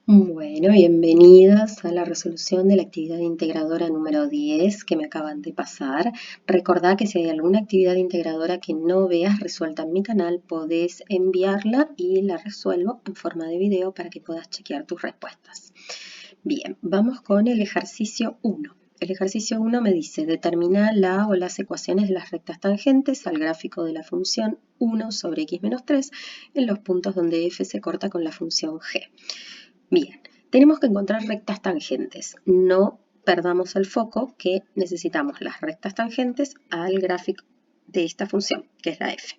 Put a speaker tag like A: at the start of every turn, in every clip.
A: Bueno, bienvenidos a la resolución de la actividad integradora número 10 que me acaban de pasar. Recordá que si hay alguna actividad integradora que no veas resuelta en mi canal, podés enviarla y la resuelvo en forma de video para que puedas chequear tus respuestas. Bien, vamos con el ejercicio 1. El ejercicio 1 me dice, determina la o las ecuaciones de las rectas tangentes al gráfico de la función 1 sobre x menos 3 en los puntos donde f se corta con la función g. Bien, tenemos que encontrar rectas tangentes. No perdamos el foco que necesitamos las rectas tangentes al gráfico de esta función, que es la f.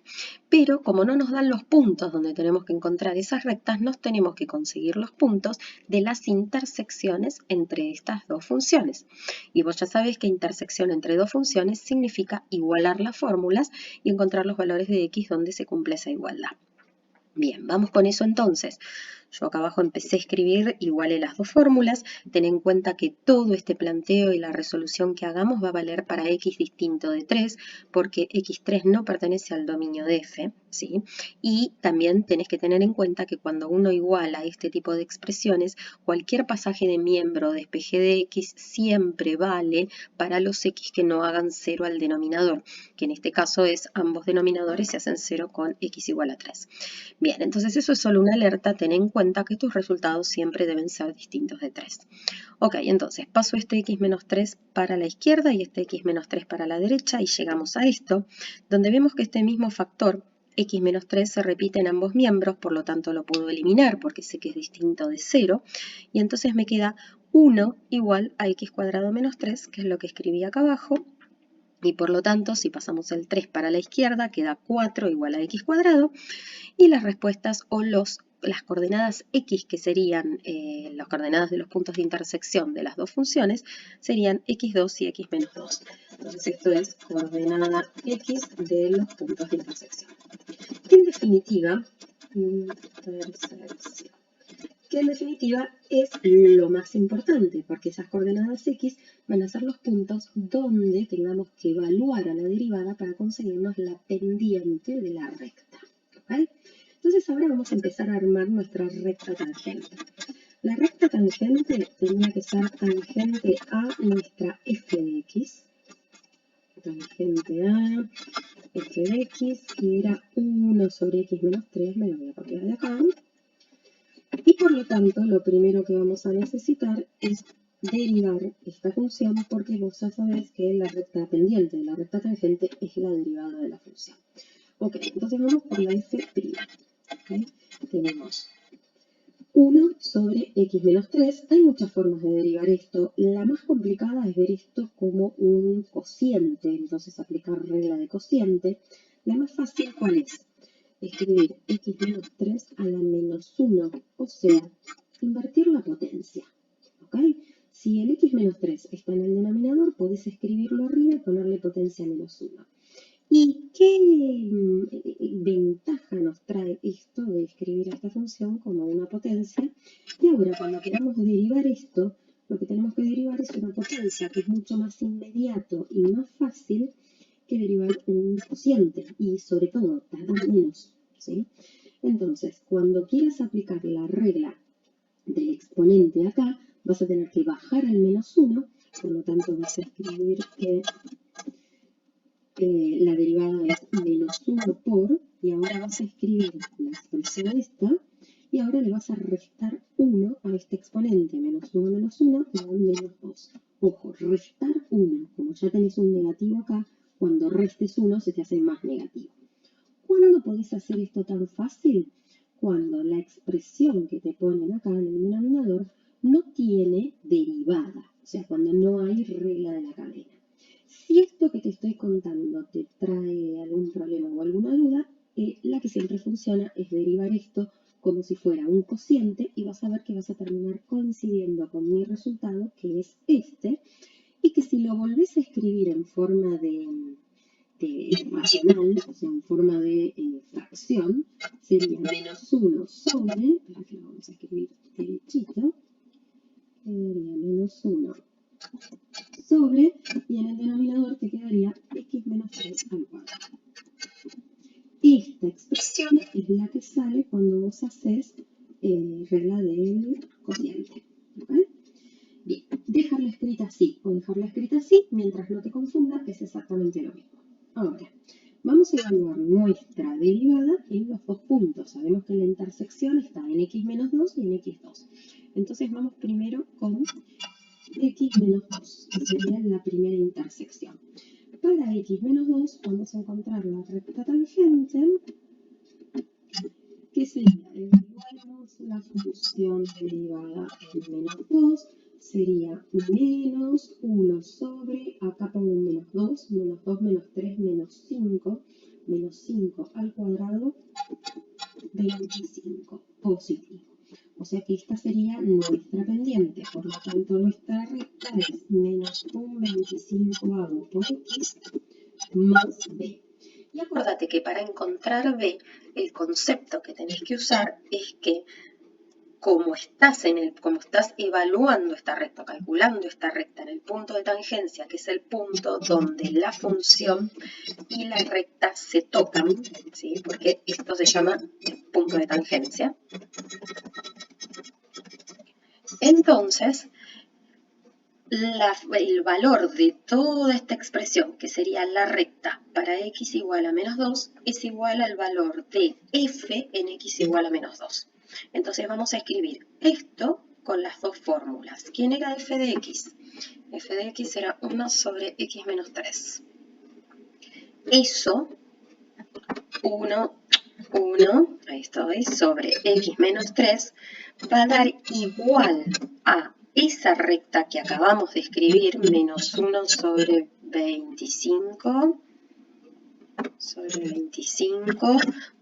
A: Pero como no nos dan los puntos donde tenemos que encontrar esas rectas, nos tenemos que conseguir los puntos de las intersecciones entre estas dos funciones. Y vos ya sabés que intersección entre dos funciones significa igualar las fórmulas y encontrar los valores de x donde se cumple esa igualdad. Bien, vamos con eso entonces. Yo acá abajo empecé a escribir igualé las dos fórmulas. Ten en cuenta que todo este planteo y la resolución que hagamos va a valer para x distinto de 3, porque x3 no pertenece al dominio de f, ¿sí? Y también tenés que tener en cuenta que cuando uno iguala este tipo de expresiones, cualquier pasaje de miembro o despeje de x siempre vale para los x que no hagan 0 al denominador, que en este caso es ambos denominadores se hacen 0 con x igual a 3. Bien, entonces eso es solo una alerta, ten en cuenta que tus resultados siempre deben ser distintos de 3. Ok, entonces paso este x menos 3 para la izquierda y este x menos 3 para la derecha y llegamos a esto, donde vemos que este mismo factor x menos 3 se repite en ambos miembros, por lo tanto lo puedo eliminar porque sé que es distinto de 0, y entonces me queda 1 igual a x cuadrado menos 3, que es lo que escribí acá abajo, y por lo tanto, si pasamos el 3 para la izquierda, queda 4 igual a x cuadrado, y las respuestas o las coordenadas x, que serían las coordenadas de los puntos de intersección de las dos funciones, serían x2 y x menos 2. Entonces esto es coordenada x de los puntos de intersección. En definitiva, intersección, que en definitiva es lo más importante, porque esas coordenadas x van a ser los puntos donde tengamos que evaluar a la derivada para conseguirnos la pendiente de la recta. ¿Okay? Entonces ahora vamos a empezar a armar nuestra recta tangente. La recta tangente tenía que ser tangente a nuestra f de x, tangente a f de x, que era 1 sobre x menos 3, me lo voy a copiar de acá. Y por lo tanto, lo primero que vamos a necesitar es derivar esta función, porque vos ya sabés que la recta pendiente de la recta tangente es la derivada de la función. Ok, entonces vamos por la f'. ¿Okay? Tenemos 1 sobre x menos 3. Hay muchas formas de derivar esto. La más complicada es ver esto como un cociente, entonces aplicar regla de cociente. La más fácil, ¿cuál es? Escribir x menos 3 a la menos 1, o sea, invertir la potencia. ¿Ok? Si el x menos 3 está en el denominador, podés escribirlo arriba y ponerle potencia menos 1. ¿Y qué ventaja nos trae esto de escribir esta función como una potencia? Y ahora, cuando queramos derivar esto, lo que tenemos que derivar es una potencia, que es mucho más inmediato y más fácil que derivar un cociente, y sobre todo tarda menos, ¿sí? Entonces, cuando quieras aplicar la regla del exponente acá, vas a tener que bajar al menos 1, por lo tanto vas a escribir que la derivada es menos 1 por, y ahora vas a escribir la expresión esta, y ahora le vas a restar 1 a este exponente, menos 1 menos 1, te da menos 2. Ojo, restar 1, como ya tenés un negativo acá, cuando restes 1 se te hace más negativo. ¿Cuándo podés hacer esto tan fácil? Cuando la expresión que te ponen acá en el denominador no tiene derivada, o sea, cuando no hay regla de la cadena. Si esto que te estoy contando te trae algún problema o alguna duda, la que siempre funciona es derivar esto como si fuera un cociente y vas a ver que vas a terminar coincidiendo con mi resultado, que es este, y que si lo volvés a escribir en forma de racional, o sea, en forma de fracción, sería menos 1 sobre, para que lo vamos a escribir derechito, sería menos 1 sobre, y en el denominador te quedaría x menos 3 al cuadrado. Esta expresión es la que sale cuando vos haces regla del
B: cociente. ¿Ok? Bien, dejarla escrita así o dejarla escrita así, mientras no te confunda, es exactamente lo mismo. Ahora, vamos a evaluar nuestra derivada en los dos puntos. Sabemos que la intersección está en x menos 2 y en x2. Entonces vamos primero con x menos 2, que sería la primera intersección. Para x menos 2 vamos a encontrar la recta tangente, que sería, evaluamos la función derivada en menos 2, sería menos 1 sobre, acá pongo un menos 2 menos 3, menos 5 al cuadrado, 25, positivo. O sea que esta sería nuestra pendiente, por lo tanto nuestra recta es menos un 25avo por x más b. Y acuérdate que para encontrar b, el concepto que tenés que usar es que como estás evaluando esta recta, calculando esta recta en el punto de tangencia, que es el punto donde la función y la recta se tocan, ¿sí? Porque esto se llama punto de tangencia. Entonces, el valor de toda esta expresión, que sería la recta para x igual a menos 2, es igual al valor de f en x igual a menos 2. Entonces vamos a escribir esto con las dos fórmulas. ¿Quién era f de x? F de x era 1 sobre x menos 3. Eso, 1, ahí estoy, sobre x menos 3, va a dar igual a esa recta que acabamos de escribir, menos 1 sobre 25,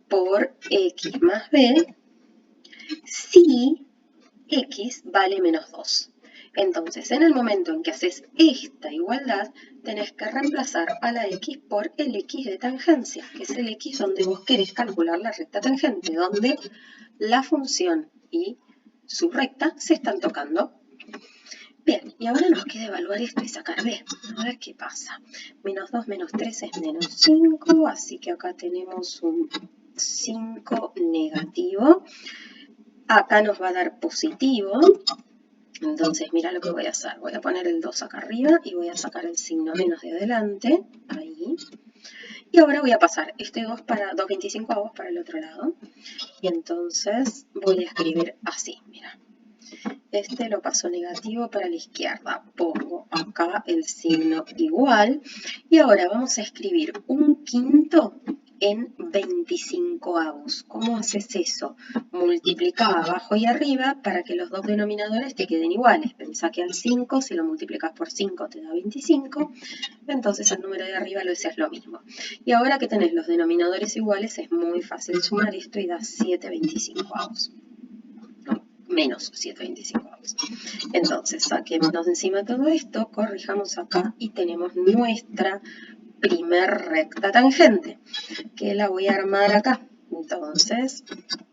B: por x más b, si x vale menos 2. Entonces, en el momento en que haces esta igualdad, tenés que reemplazar a la x por el x de tangencia, que es el x donde vos querés calcular la recta tangente, donde la función y su recta se están tocando. Bien, y ahora nos queda evaluar esto y sacar b. A ver qué pasa. Menos 2 menos 3 es menos 5, así que acá tenemos un 5 negativo. Acá nos va a dar positivo. Entonces, mira lo que voy a hacer. Voy a poner el 2 acá arriba y voy a sacar el signo menos de adelante. Ahí. Y ahora voy a pasar este 2,25avos para el otro lado. Y entonces voy a escribir así, mira. Este lo paso negativo para la izquierda. Pongo acá el signo igual. Y ahora vamos a escribir un quinto en 25avos. ¿Cómo haces eso? Multiplica abajo y arriba para que los dos denominadores te queden iguales. Pensá que al 5, si lo multiplicas por 5 te da 25. Entonces al número de arriba lo haces lo mismo. Y ahora que tenés los denominadores iguales, es muy fácil sumar esto y da 7,25avos. Menos 7,25avos. Entonces, saquémonos de encima todo esto, corrijamos acá y tenemos nuestra primer recta tangente, que la voy a armar acá. Entonces,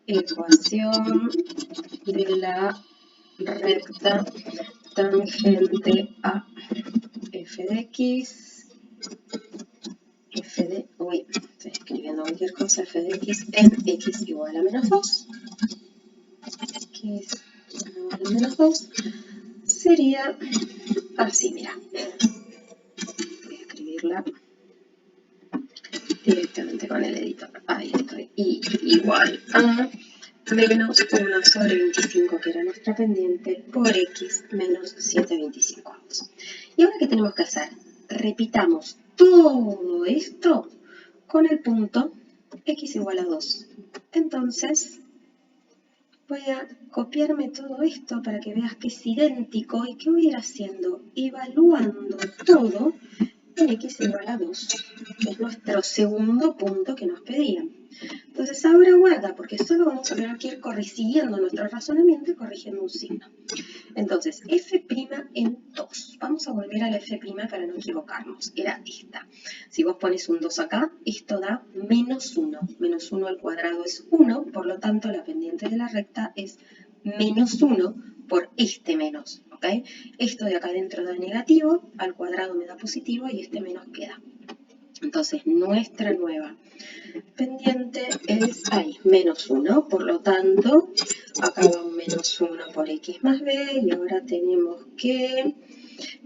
B: ecuación de la recta tangente a f de x, estoy escribiendo cualquier cosa, f de x en x igual a menos 2. Que es igual a menos 2, sería así, mira. Voy a escribirla directamente con el editor. Ahí estoy. Y igual a menos 1 sobre 25, que era nuestra pendiente, por x menos 7,25avos. ¿Y ahora qué tenemos que hacer? Repitamos todo esto con el punto x igual a 2. Entonces, voy a copiarme todo esto para que veas que es idéntico. ¿Y qué voy a ir haciendo? Evaluando todo en x igual a 2, que es nuestro segundo punto que nos pedían. Entonces ahora guarda, porque solo vamos a tener que ir siguiendo nuestro razonamiento y corrigiendo un signo. Entonces, f' en 2. Vamos a volver a la f' para no equivocarnos. Era esta. Si vos pones un 2 acá, esto da menos 1. Menos 1 al cuadrado es 1, por lo tanto la pendiente de la recta es menos 1 por este menos. ¿Ok? Esto de acá adentro da negativo, al cuadrado me da positivo y este menos queda. Entonces, nuestra nueva pendiente es ahí, menos 1. Por lo tanto, acá va un menos menos 1 por x más b, y ahora tenemos que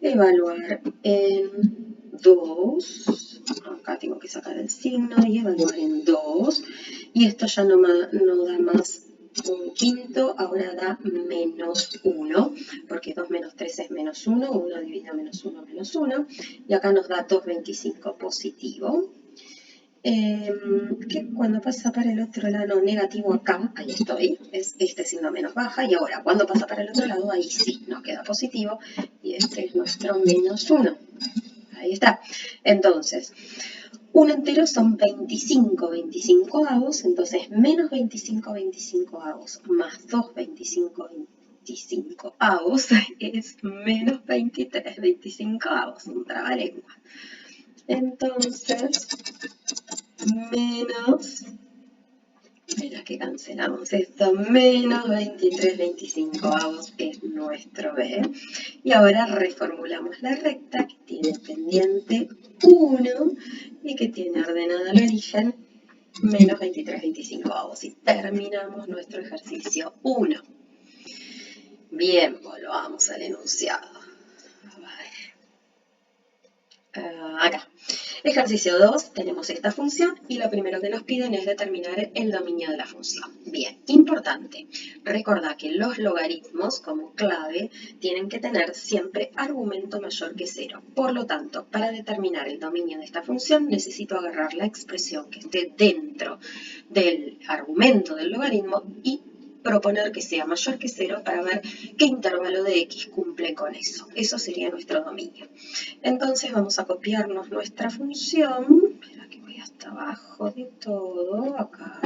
B: evaluar en 2, acá tengo que sacar el signo y evaluar en 2, y esto ya no da más un quinto, ahora da menos 1, porque 2 menos 3 es menos 1, 1 dividido menos 1, y acá nos da 2,25 positivo. Que cuando pasa para el otro lado negativo acá, ahí estoy, es este signo menos baja, y ahora cuando pasa para el otro lado, ahí sí nos queda positivo, y este es nuestro menos 1. Ahí está. Entonces, un entero son 25/25avos, entonces menos 25/25avos más 2/25/25avos es menos 23/25avos, un trabalengua. Entonces, menos, espera que cancelamos esto, menos 23/25avos es nuestro b. Y ahora reformulamos la recta que tiene pendiente 1 y que tiene ordenado el origen menos 23/25avos. Y terminamos nuestro ejercicio 1. Bien, volvamos al enunciado. Acá. Ejercicio 2, tenemos esta función y lo primero que nos piden es determinar el dominio de la función. Bien, importante, recordá que los logaritmos como clave tienen que tener siempre argumento mayor que 0. Por lo tanto, para determinar el dominio de esta función necesito agarrar la expresión que esté dentro del argumento del logaritmo y proponer que sea mayor que 0 para ver qué intervalo de x cumple con eso. Eso sería nuestro dominio. Entonces vamos a copiarnos nuestra función. Espera que voy hasta abajo de todo, acá.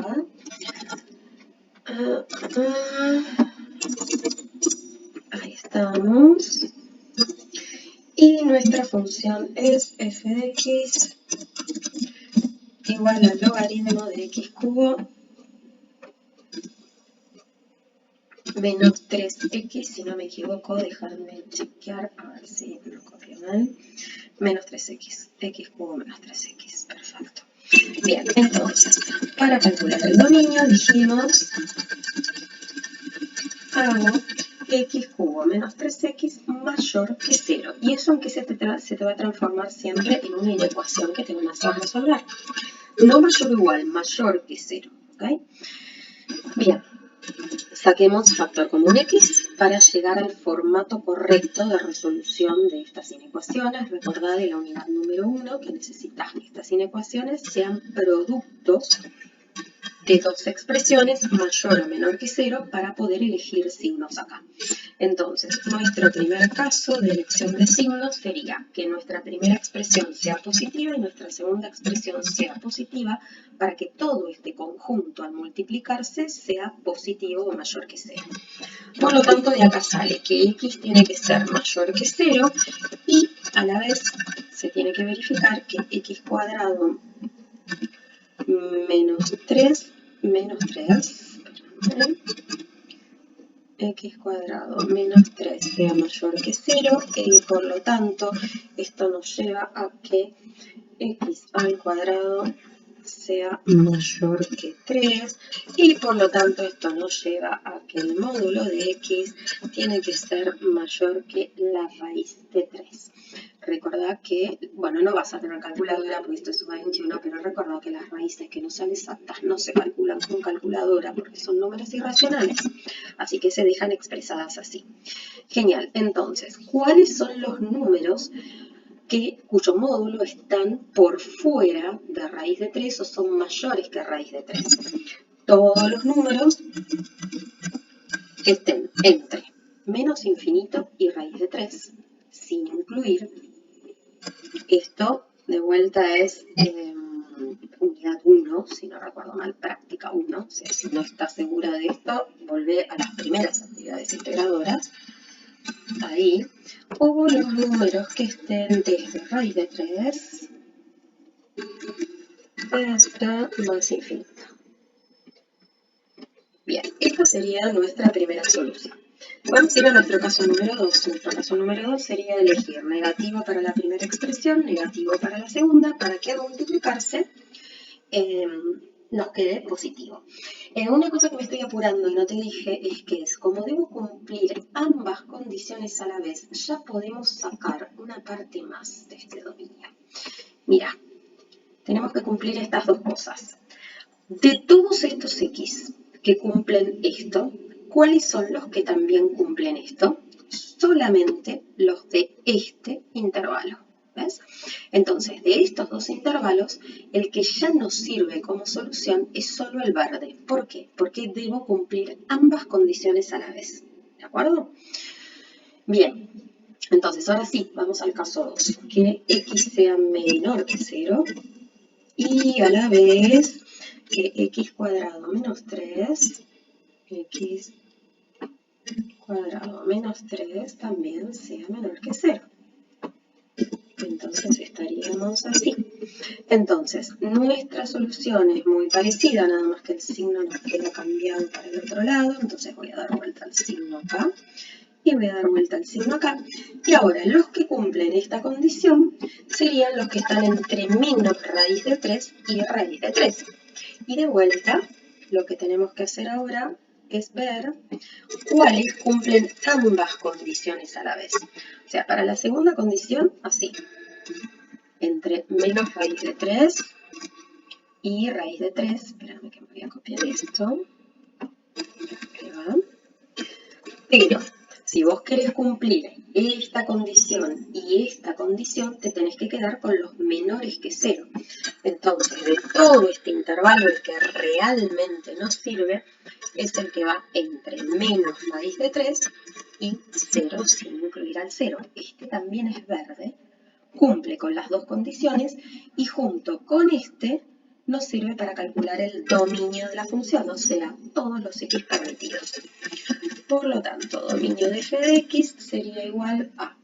B: Ahí estamos. Y nuestra función es f de x igual al logaritmo de x cubo menos 3x, si no me equivoco, dejadme chequear a ver si no copio mal. Menos 3x, x cubo menos 3x, perfecto. Bien, entonces, para calcular el dominio dijimos, hago x cubo menos 3x mayor que 0. ¿Y eso en qué se te va a transformar siempre en una inecuación que te van a hacer resolver? No mayor o igual, mayor que 0, ¿ok? Bien. Saquemos factor común x para llegar al formato correcto de resolución de estas inecuaciones. Recordad de la unidad número 1 que necesitas que estas inecuaciones sean productos de dos expresiones mayor o menor que 0 para poder elegir signos acá. Entonces, nuestro primer caso de elección de signos sería que nuestra primera expresión sea positiva y nuestra segunda expresión sea positiva para que todo este conjunto al multiplicarse sea positivo o mayor que 0. Por lo tanto, de acá sale que x tiene que ser mayor que 0 y a la vez se tiene que verificar que x cuadrado menos 3 x cuadrado menos 3 sea mayor que 0 y por lo tanto esto nos lleva a que x al cuadrado sea mayor que 3 y por lo tanto esto nos lleva a que el módulo de x tiene que ser mayor que la raíz de 3. Recordá que, bueno, no vas a tener calculadora porque esto es suma 21, pero recordá que las raíces que no son exactas no se calculan con calculadora porque son números irracionales, así que se dejan expresadas así. Genial, entonces, ¿cuáles son los números cuyo módulo están por fuera de raíz de 3 o son mayores que raíz de 3? Todos los números que estén entre menos infinito y raíz de 3, sin incluir, esto de vuelta es unidad 1, si no recuerdo mal, práctica 1, o sea, si no estás segura de esto, volvé a las primeras actividades integradoras, ahí, o los números que estén desde raíz de 3 hasta más infinito. Bien, esta sería nuestra primera solución. Vamos a ir a nuestro caso número 2. Nuestro caso número 2 sería elegir negativo para la primera expresión, negativo para la segunda, para que al multiplicarse nos quede positivo. Una cosa que me estoy apurando y no te dije es que como debo cumplir ambas condiciones a la vez, ya podemos sacar una parte más de este dominio. Mira, tenemos que cumplir estas dos cosas. De todos estos X que cumplen esto, ¿cuáles son los que también cumplen esto? Solamente los de este intervalo. ¿Ves? Entonces, de estos dos intervalos, el que ya nos sirve como solución es solo el verde. ¿Por qué? Porque debo cumplir ambas condiciones a la vez. ¿De acuerdo? Bien, entonces ahora sí, vamos al caso 2. Que x sea menor que 0 y a la vez que x cuadrado menos 3, x cuadrado menos 3 también sea menor que 0. Entonces estaríamos así. Entonces, nuestra solución es muy parecida, nada más que el signo nos queda cambiado para el otro lado. Entonces voy a dar vuelta al signo acá y voy a dar vuelta al signo acá. Y ahora, los que cumplen esta condición serían los que están entre menos raíz de 3 y raíz de 3. Y de vuelta, lo que tenemos que hacer ahora es ver cuáles cumplen ambas condiciones a la vez. O sea, para la segunda condición, así. Entre menos raíz de 3 y raíz de 3. Espérame que me voy a copiar esto. Ahí va. Pero, si vos querés cumplir esta condición y esta condición, te tenés que quedar con los menores que 0. Entonces, de todo este intervalo, el que realmente nos sirve es el que va entre menos raíz de 3 y 0 sin incluir al 0. Este también es verde, cumple con las dos condiciones y junto con este nos sirve para calcular el dominio de la función, o sea, todos los x permitidos. Por lo tanto, dominio de f de x sería igual a...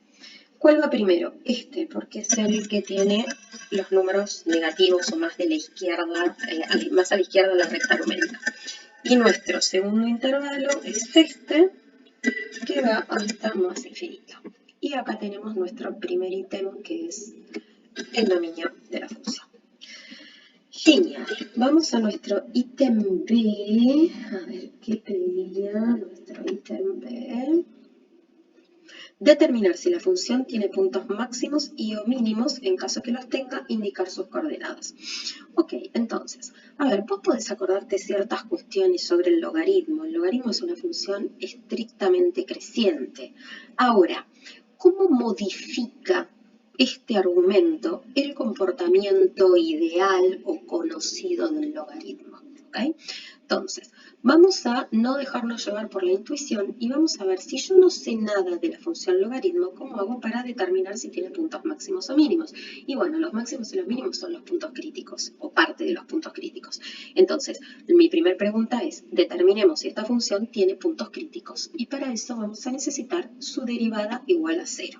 B: ¿Cuál va primero? Este, porque es el que tiene los números negativos o más de la izquierda, más a la izquierda de la recta numérica. Y nuestro segundo intervalo es este, que va hasta más infinito. Y acá tenemos nuestro primer ítem, que es el dominio de la función. Genial. Vamos a nuestro ítem B. A ver, ¿qué pediría nuestro ítem B? Determinar si la función tiene puntos máximos y o mínimos, en caso que los tenga, indicar sus coordenadas. Ok, entonces, a ver, vos podés acordarte ciertas cuestiones sobre el logaritmo. El logaritmo es una función estrictamente creciente. Ahora, ¿cómo modifica este argumento el comportamiento ideal o conocido del logaritmo? ¿Okay? Entonces, vamos a no dejarnos llevar por la intuición y vamos a ver si yo no sé nada de la función logaritmo, ¿cómo hago para determinar si tiene puntos máximos o mínimos? Y bueno, los máximos y los mínimos son los puntos críticos o parte de los puntos críticos. Entonces, mi primera pregunta es, determinemos si esta función tiene puntos críticos y para eso vamos a necesitar su derivada igual a 0.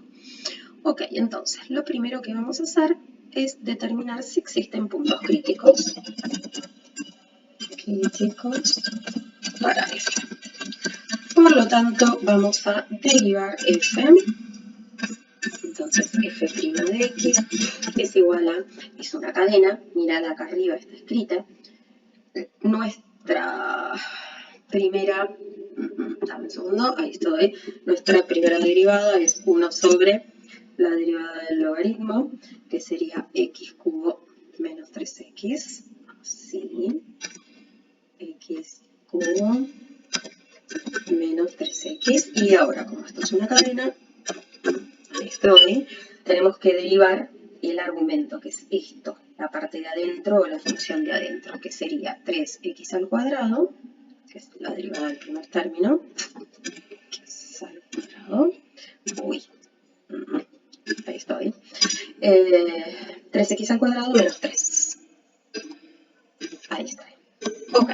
B: Ok, entonces, lo primero que vamos a hacer es determinar si existen puntos críticos para f. Por lo tanto, vamos a derivar f. Entonces, f' de x es igual a, es una cadena, mirad acá arriba está escrita, nuestra primera, dame un segundo, ahí estoy, nuestra primera derivada es 1 sobre la derivada del logaritmo, que sería x cubo menos 3x, así, x cubo menos 3x, y ahora, como esto es una cadena, ahí estoy, tenemos que derivar el argumento, que es esto, la parte de adentro o la función de adentro, que sería 3x al cuadrado, que es la derivada del primer término, x al cuadrado, ahí estoy, 3x al cuadrado menos 3, ahí estoy. Ok,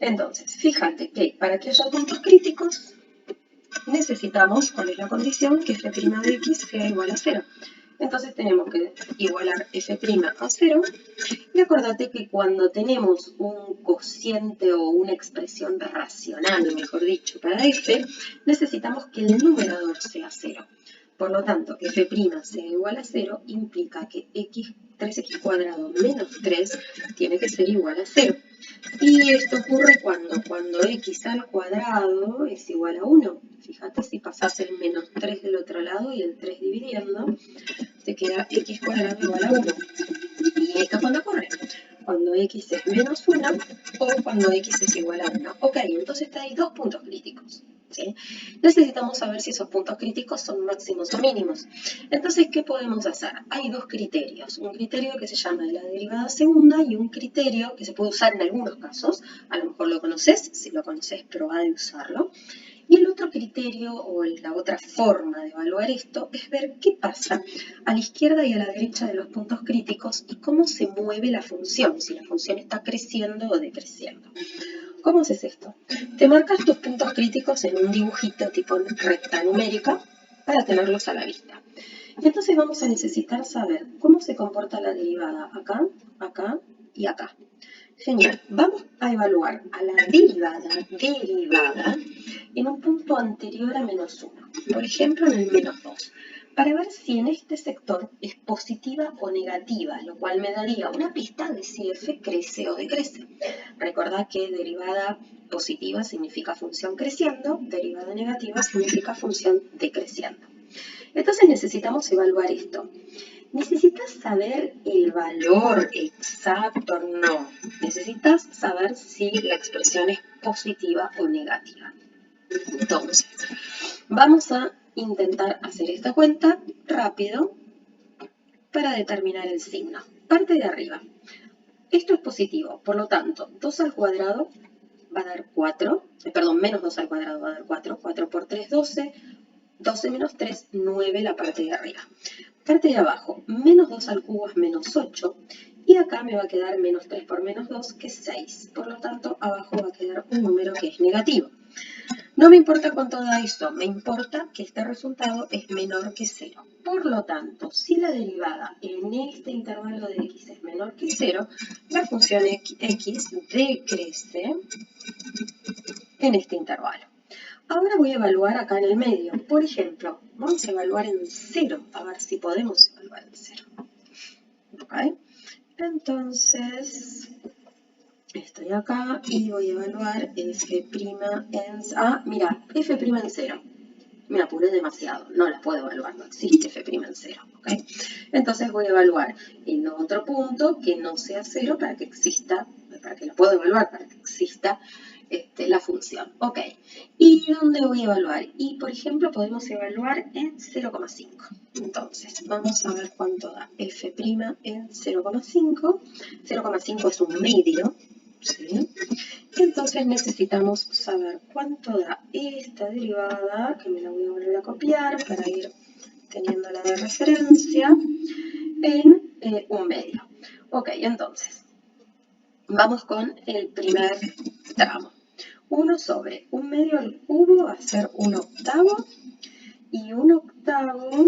B: entonces, fíjate que para que haya puntos críticos, necesitamos, ¿cuál es la condición? Que f' de x sea igual a 0. Entonces tenemos que igualar f' a 0. Y acordate que cuando tenemos un cociente o una expresión racional, mejor dicho, para f, necesitamos que el numerador sea 0. Por lo tanto, f' sea igual a 0 implica que 3x cuadrado menos 3 tiene que ser igual a 0. Y esto ocurre cuando x al cuadrado es igual a 1. Fíjate, si pasas el menos 3 del otro lado y el 3 dividiendo, te queda x cuadrado igual a 1. ¿Y esto cuándo ocurre? Cuando x es menos 1 o cuando x es igual a 1. Ok, entonces hay dos puntos críticos, ¿sí? Necesitamos saber si esos puntos críticos son máximos o mínimos. Entonces, ¿qué podemos hacer? Hay dos criterios. Un criterio que se llama la derivada segunda y un criterio que se puede usar en algunos casos. A lo mejor lo conoces, si lo conoces, probá de usarlo. Y el otro criterio o la otra forma de evaluar esto es ver qué pasa a la izquierda y a la derecha de los puntos críticos y cómo se mueve la función, si la función está creciendo o decreciendo. ¿Cómo haces esto? Te marcas tus puntos críticos en un dibujito tipo recta numérica para tenerlos a la vista. Y entonces vamos a necesitar saber cómo se comporta la derivada acá, acá y acá. Genial. Vamos a evaluar a la derivada en un punto anterior a menos 1. Por ejemplo, en el menos 2. Para ver si en este sector es positiva o negativa, lo cual me daría una pista de si f crece o decrece. Recordad que derivada positiva significa función creciendo, derivada negativa significa función decreciendo. Entonces necesitamos evaluar esto. ¿Necesitas saber el valor exacto? No. Necesitas saber si la expresión es positiva o negativa. Entonces, vamos a intentar hacer esta cuenta rápido para determinar el signo. Parte de arriba. Esto es positivo, por lo tanto, 2 al cuadrado va a dar 4. Menos 2 al cuadrado va a dar 4. 4 por 3, 12. 12 menos 3, 9 la parte de arriba. Parte de abajo, menos 2 al cubo es menos 8. Y acá me va a quedar menos 3 por menos 2, que es 6. Por lo tanto, abajo va a quedar un número que es negativo. No me importa cuánto da esto, me importa que este resultado es menor que 0. Por lo tanto, si la derivada en este intervalo de x es menor que 0, la función x decrece en este intervalo. Ahora voy a evaluar acá en el medio. Por ejemplo, vamos a evaluar en 0, a ver si podemos evaluar en 0. ¿Ok? Entonces, estoy acá y voy a evaluar f' en... Ah, mira, f' en 0. Me apuré demasiado, no la puedo evaluar, no existe f' en 0. ¿Ok? Entonces voy a evaluar en otro punto que no sea 0 para que exista, para que lo pueda evaluar, para que exista la función. Ok, ¿y dónde voy a evaluar? Y, por ejemplo, podemos evaluar en 0,5. Entonces, vamos a ver cuánto da f' en 0,5. 0,5 es un medio, ¿sí? Entonces necesitamos saber cuánto da esta derivada, que me la voy a volver a copiar para ir teniéndola de referencia, en un medio. Ok, entonces, vamos con el primer tramo. 1 sobre 1 medio al cubo va a ser 1 octavo y 1 octavo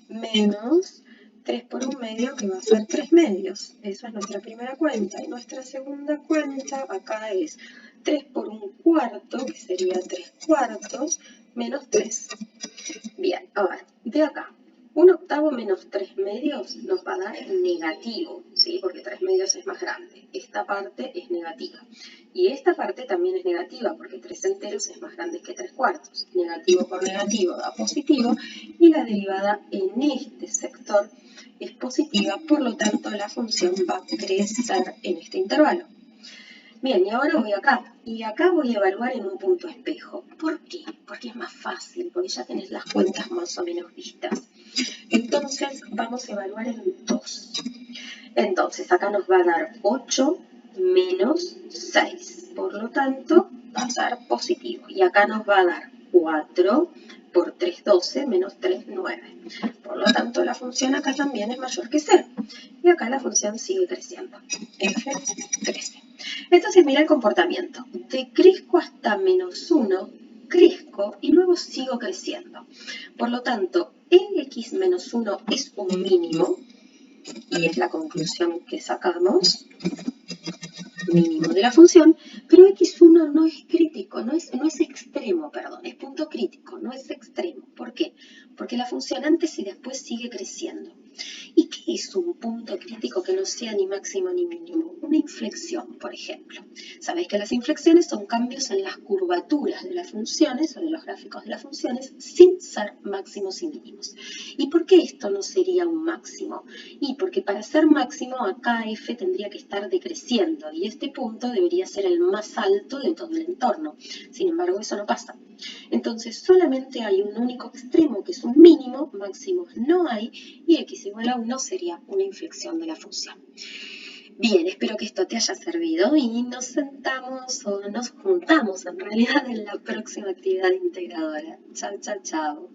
B: menos 3 por 1 medio que va a ser 3 medios. Esa es nuestra primera cuenta. Y nuestra segunda cuenta acá es 3 por 1 cuarto, que sería 3 cuartos, menos 3. Bien, ahora, de acá. 1 octavo menos 3 medios nos va a dar negativo, ¿sí? Porque 3 medios es más grande. Esta parte es negativa. Y esta parte también es negativa, porque 3 enteros es más grande que 3 cuartos. Negativo por negativo da positivo, y la derivada en este sector es positiva, por lo tanto la función va a crecer en este intervalo. Bien, y ahora voy acá. Y acá voy a evaluar en un punto espejo. ¿Por qué? Porque es más fácil, porque ya tenés las cuentas más o menos vistas. Entonces, vamos a evaluar en 2. Entonces, acá nos va a dar 8 menos 6. Por lo tanto, va a ser positivo. Y acá nos va a dar 4 por 3, 12, menos 3, 9. Por lo tanto, la función acá también es mayor que 0. Y acá la función sigue creciendo. F crece. Entonces, mira el comportamiento. Decrezco hasta menos 1, crezco y luego sigo creciendo. Por lo tanto, x menos 1 es un mínimo, y es la conclusión que sacamos, mínimo de la función, pero x1 no es crítico, no es extremo, perdón, es punto crítico, no es extremo. ¿Por qué? porque la función antes y después sigue creciendo. ¿Y qué es un punto crítico que no sea ni máximo ni mínimo? Una inflexión, por ejemplo. Sabéis que las inflexiones son cambios en las curvaturas de las funciones o de los gráficos de las funciones sin ser máximos y mínimos. ¿Y por qué esto no sería un máximo? Y porque para ser máximo acá f tendría que estar decreciendo y este punto debería ser el más alto de todo el entorno. Sin embargo, eso no pasa. Entonces solamente hay un único extremo que es un mínimo, máximos no hay, y x igual a 1 sería una inflexión de la función. Bien, espero que esto te haya servido y nos sentamos o nos juntamos en realidad en la próxima actividad integradora. Chao, chao, chao.